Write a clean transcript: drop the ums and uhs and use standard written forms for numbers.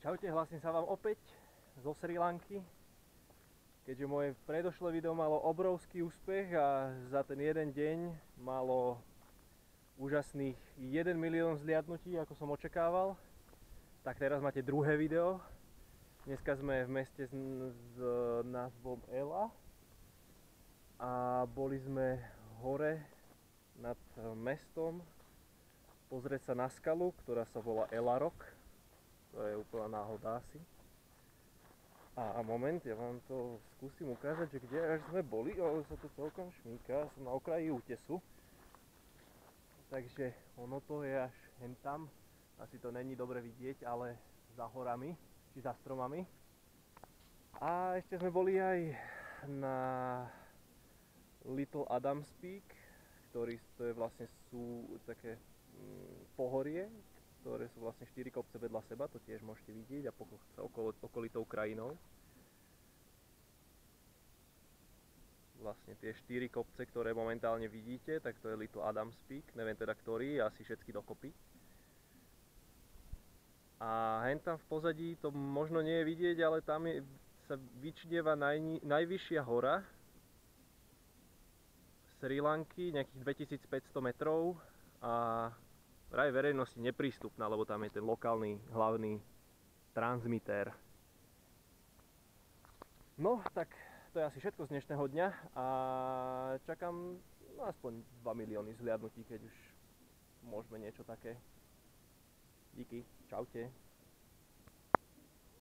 Čaute, hlasím sa vám opäť zo Srí Lanky, keďže moje predošlé video malo obrovský úspech a za ten jeden deň malo úžasných 1 milión zliadnutí, ako som očakával. Tak teraz máte druhé video. Dneska sme v meste s názvom Ela a boli sme hore nad mestom pozrieť sa na skalu, ktorá sa volá Ela Rock. To je úplná náhoda asi. A moment, ja vám to skúsim ukázať, že kde až sme boli. Sa to celkom šmíka, som na okraji útesu. Takže ono to je až hentam. Asi to není dobre vidieť, ale za horami, či za stromami. A ešte sme boli aj na Little Adams Peak, ktorý to je vlastne sú také pohorie, ktoré sú vlastne 4 kopce vedľa seba, to tiež môžete vidieť a pokúšať sa okolitou krajinou. Vlastne tie 4 kopce, ktoré momentálne vidíte, tak to je Little Adams Peak, neviem teda ktorý, asi všetky dokopy. A hen tam v pozadí to možno nie je vidieť, ale tam sa vyčnieva najvyššia hora Srí Lanky, nejakých 2500 metrov a vraj verejnosti neprístupná, lebo tam je ten lokálny hlavný transmitér. No, tak to je asi všetko z dnešného dňa a čakám aspoň 2 milióny zhliadnutí, keď už môžeme niečo také. Díky, čaute.